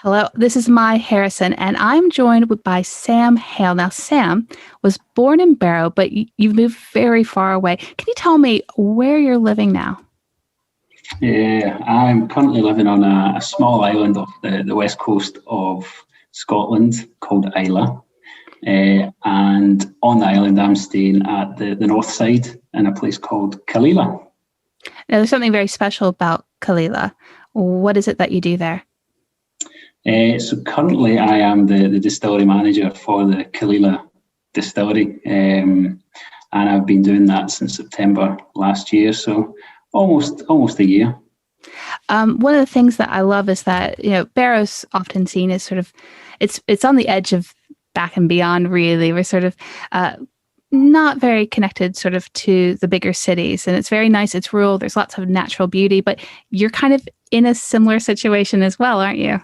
Hello, this is Mai Harrison, and I'm joined by Sam Hale. Now, Sam was born in Barrow, but you've moved very far away. Can you tell me where you're living now? Yeah, I'm currently living on a small island off the west coast of Scotland called Islay. And on the island, I'm staying at the north side in a place called Killala. Now, there's something very special about Killala. What is it that you do there? So currently, I am the distillery manager for the Killala distillery, and I've been doing that since September last year. So almost a year. One of the things that I love is that Barrow's often seen as sort of it's on the edge of back and beyond. Really, we're sort of not very connected sort of to the bigger cities, and it's very nice. It's rural. There's lots of natural beauty, but you're kind of in a similar situation as well, aren't you?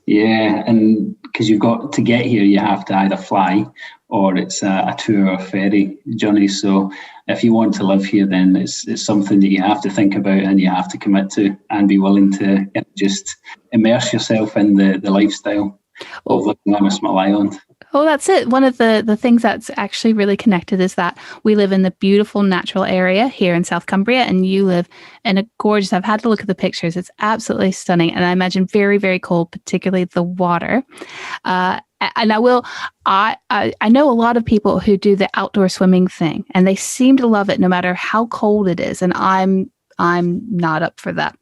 Yeah, and because you've got to get here, you have to either fly or it's a 2-hour ferry journey. So if you want to live here, then it's something that you have to think about and you have to commit to and be willing to just immerse yourself in the lifestyle of living on a small island. Oh, that's it. One of the things that's actually really connected is that we live in the beautiful natural area here in South Cumbria, and you live in a gorgeous, I've had to look at the pictures. It's absolutely stunning. And I imagine very, very cold, particularly the water. And I know a lot of people who do the outdoor swimming thing, and they seem to love it no matter how cold it is. And I'm not up for that.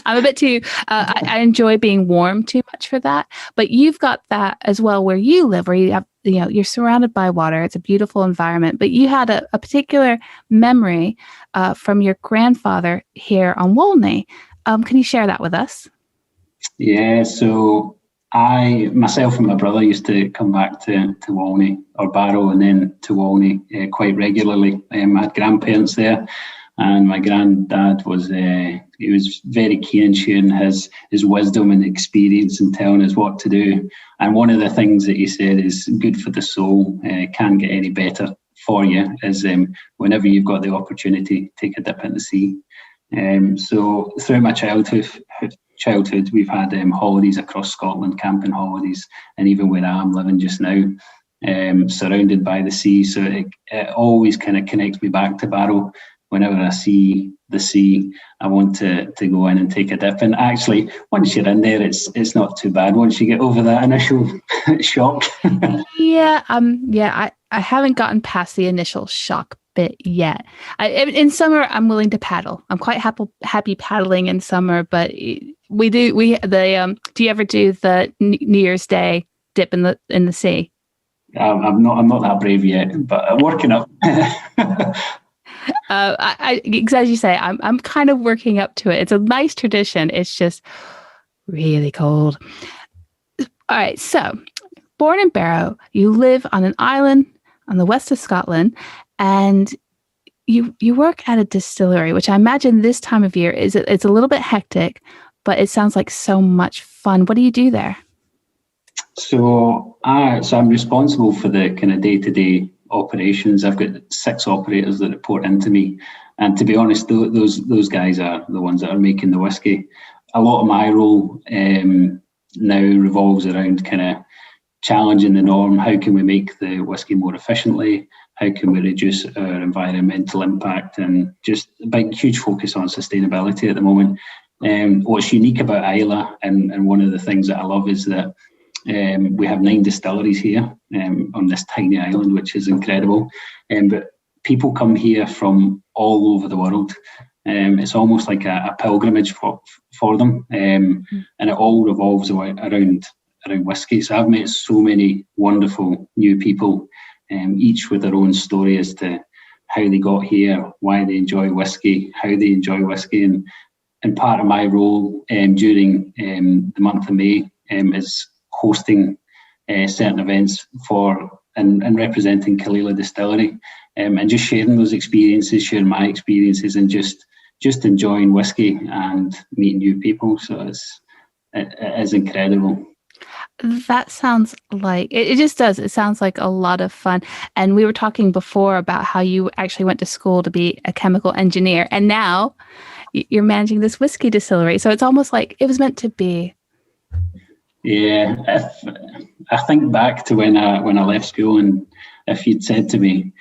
I'm a bit too, I enjoy being warm too much for that. But you've got that as well where you live, where you have, you're surrounded by water. It's a beautiful environment. But you had a particular memory from your grandfather here on Walney. Can you share that with us? Yeah, so myself and my brother used to come back to Walney or Barrow and then to Walney quite regularly. I had grandparents there. And my granddad was very keen in sharing his wisdom and experience and telling us what to do. And one of the things that he said is good for the soul, can't get any better for you, is whenever you've got the opportunity, take a dip in the sea. So throughout my childhood, we've had holidays across Scotland, camping holidays, and even where I'm living just now, surrounded by the sea. So it always kind of connects me back to Barrow. Whenever I see the sea, I want to go in and take a dip. And actually, once you're in there, it's not too bad. Once you get over that initial shock. I haven't gotten past the initial shock bit yet. In summer, I'm willing to paddle. I'm quite happy paddling in summer. But do you ever do the New Year's Day dip in the sea? I'm not that brave yet, but I'm working up. As you say, I'm kind of working up to it. It's a nice tradition. It's just really cold. All right. So born in Barrow, you live on an island on the west of Scotland, and you work at a distillery, which I imagine this time of year it's a little bit hectic, but it sounds like so much fun. What do you do there? So I'm responsible for the kind of day-to-day operations. I've got 6 operators that report into me, and to be honest, those guys are the ones that are making the whiskey. A lot of my role now revolves around kind of challenging the norm. How can we make the whiskey more efficiently? How can we reduce our environmental impact? And just a big, huge focus on sustainability at the moment. What's unique about Islay, and one of the things that I love is that we have 9 distilleries here on this tiny island, which is incredible. But people come here from all over the world. It's almost like a pilgrimage for them. And it all revolves around whiskey. So I've met so many wonderful new people, each with their own story as to how they got here, why they enjoy whiskey, how they enjoy whiskey. And part of my role during the month of May is hosting certain events for and representing Killala Distillery, and just sharing those experiences, sharing my experiences, and just enjoying whiskey and meeting new people. So it is incredible. That sounds like it just does. It sounds like a lot of fun. And we were talking before about how you actually went to school to be a chemical engineer, and now you're managing this whiskey distillery. So it's almost like it was meant to be. Yeah, if I think back to when I left school, and if you'd said to me,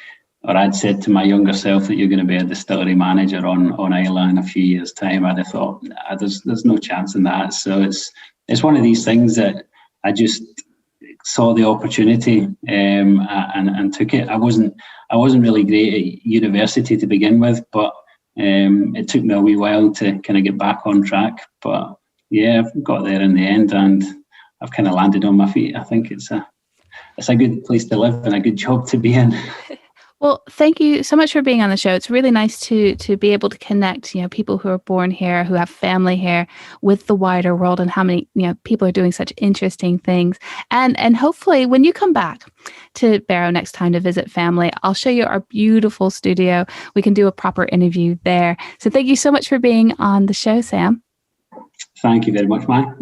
or I'd said to my younger self that you're going to be a distillery manager on Islay in a few years' time, I'd have thought, nah, there's no chance in that. So it's one of these things that I just saw the opportunity and took it. I wasn't really great at university to begin with, but it took me a wee while to kind of get back on track. But yeah, I've got there in the end, and I've kind of landed on my feet. I think it's a good place to live and a good job to be in. Well, thank you so much for being on the show. It's really nice to be able to connect, people who are born here, who have family here, with the wider world, and how many, people are doing such interesting things. And hopefully when you come back to Barrow next time to visit family, I'll show you our beautiful studio. We can do a proper interview there. So thank you so much for being on the show, Sam. Thank you very much, Maya.